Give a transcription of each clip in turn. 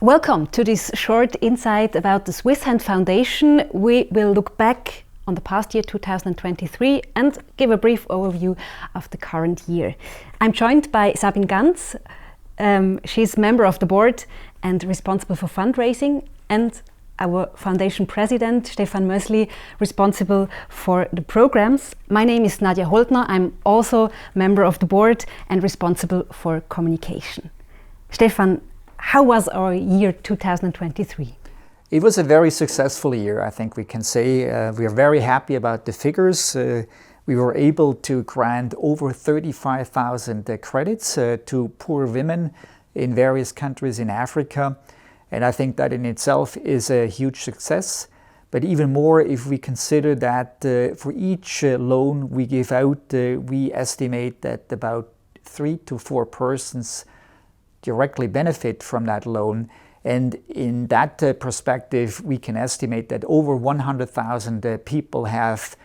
Welcome to this short insight about the Swisshand Foundation. We will look back on the past year 2023 and give a brief overview of the current year. I'm joined by Sabine Ganz. She's member of the board and responsible for fundraising, and our foundation president, Stefan Mösli, responsible for the programs. My name is Nadia Holdener. I'm also member of the board and responsible for communication. Stefan, how was our year 2023? It was a very successful year, I think we can say. We are very happy about the figures. We were able to grant over 35,000 credits to poor women in various countries in Africa. And I think that in itself is a huge success. But even more if we consider that for each loan we give out, we estimate that about 3 to 4 persons directly benefit from that loan. And in that perspective, we can estimate that over 100,000 people have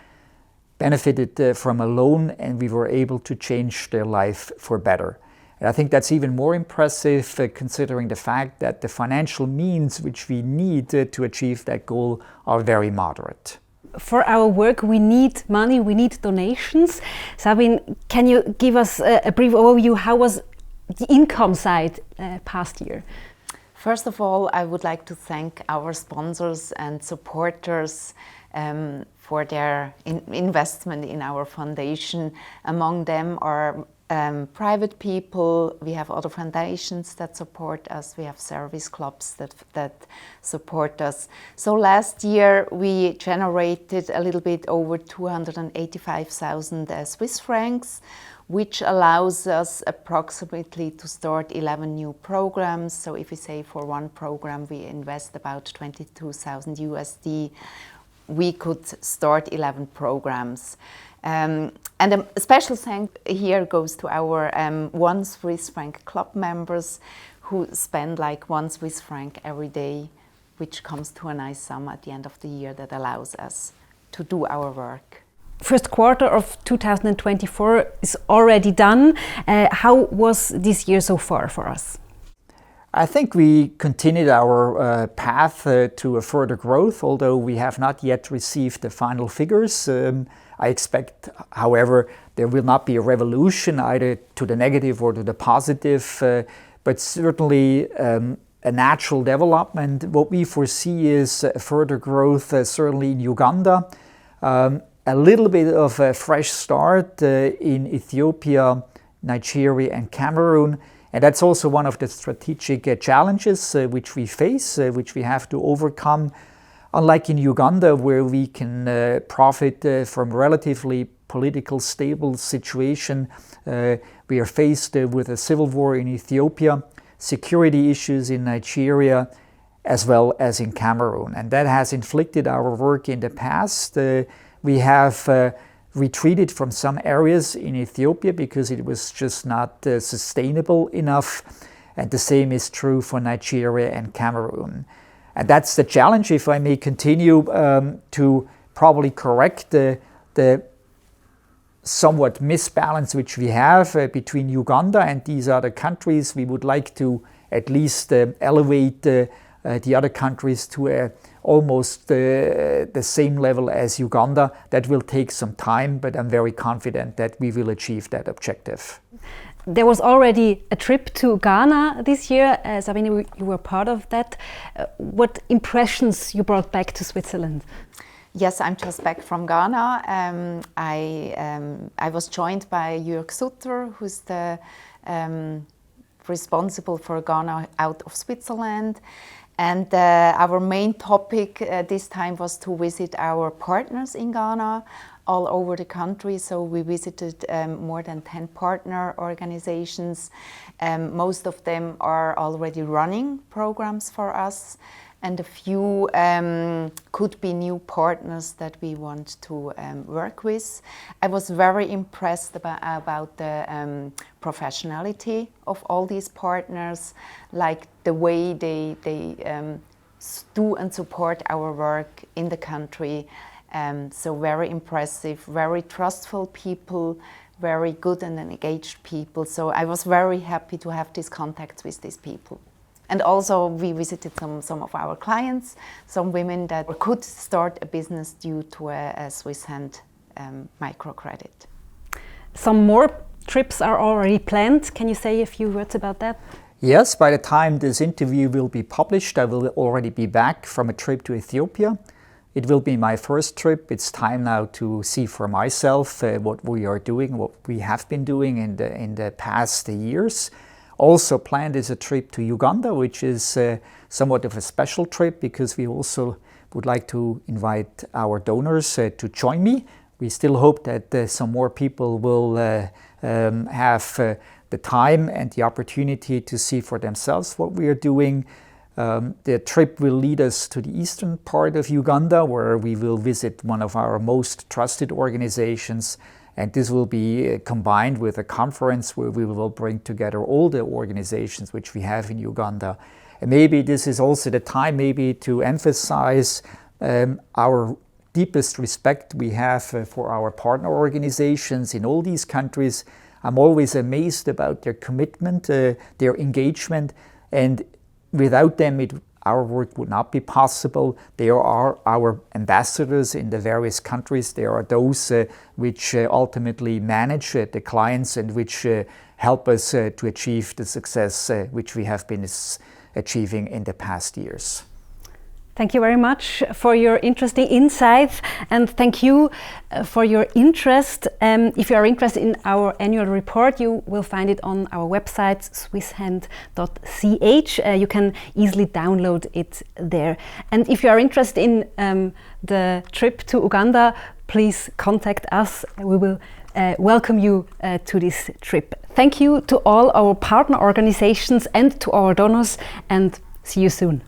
benefited from a loan, and we were able to change their life for better. And I think that's even more impressive considering the fact that the financial means which we need to achieve that goal are very moderate. For our work, we need money, we need donations. Sabine, can you give us a brief overview? How was the income side past year? First of all, I would like to thank our sponsors and supporters for their investment in our foundation. Among them are private people, we have other foundations that support us, we have service clubs that support us. So last year we generated a little bit over 285,000 Swiss francs, which allows us approximately to start 11 new programs. So if we say for one program we invest about 22,000 USD, we could start 11 programs. And a special thank here goes to our 1 Swiss franc club members who spend like 1 Swiss franc every day, which comes to a nice sum at the end of the year that allows us to do our work. First quarter of 2024 is already done. How was this year so far for us? I think we continued our path to a further growth, although we have not yet received the final figures. I expect, however, there will not be a revolution either to the negative or to the positive, but certainly a natural development. What we foresee is further growth, certainly in Uganda, a little bit of a fresh start in Ethiopia, Nigeria and Cameroon. And that's also one of the strategic challenges which we face, which we have to overcome. Unlike in Uganda, where we can profit from relatively political stable situation, we are faced with a civil war in Ethiopia, security issues in Nigeria, as well as in Cameroon. And that has inflicted our work in the past. We have retreated from some areas in Ethiopia because it was just not sustainable enough. And the same is true for Nigeria and Cameroon. And that's the challenge, if I may continue, to probably correct the somewhat misbalance which we have between Uganda and these other countries. We would like to at least elevate the other countries to almost the same level as Uganda. That will take some time, but I'm very confident that we will achieve that objective. There was already a trip to Ghana this year. Sabine, you were part of that. What impressions you brought back to Switzerland? Yes, I'm just back from Ghana. I was joined by Jörg Sutter, who's the responsible for Ghana out of Switzerland. And our main topic this time was to visit our partners in Ghana all over the country. So we visited more than 10 partner organizations. Most of them are already running programs for us, and a few could be new partners that we want to work with. I was very impressed about the professionality of all these partners, like the way they do and support our work in the country. So very impressive, very trustful people, very good and engaged people. So I was very happy to have these contacts with these people. And also we visited some of our clients, some women that could start a business due to a Swisshand microcredit. Some more trips are already planned. Can you say a few words about that? Yes, by the time this interview will be published, I will already be back from a trip to Ethiopia. It will be my first trip. It's time now to see for myself what we are doing, what we have been doing in the past years. Also planned is a trip to Uganda, which is somewhat of a special trip because we also would like to invite our donors to join me. We still hope that some more people will have the time and the opportunity to see for themselves what we are doing. The trip will lead us to the eastern part of Uganda, where we will visit one of our most trusted organizations. And this will be combined with a conference where we will bring together all the organizations which we have in Uganda. And maybe this is also the time maybe to emphasize our deepest respect we have for our partner organizations in all these countries. I'm always amazed about their commitment, their engagement, and without them our work would not be possible. They are our ambassadors in the various countries. They are those which ultimately manage the clients and which help us to achieve the success which we have been achieving in the past years. Thank you very much for your interesting insights, and thank you for your interest. If you are interested in our annual report, you will find it on our website swisshand.ch. You can easily download it there. And if you are interested in the trip to Uganda, please contact us. We will welcome you to this trip. Thank you to all our partner organizations and to our donors, and see you soon.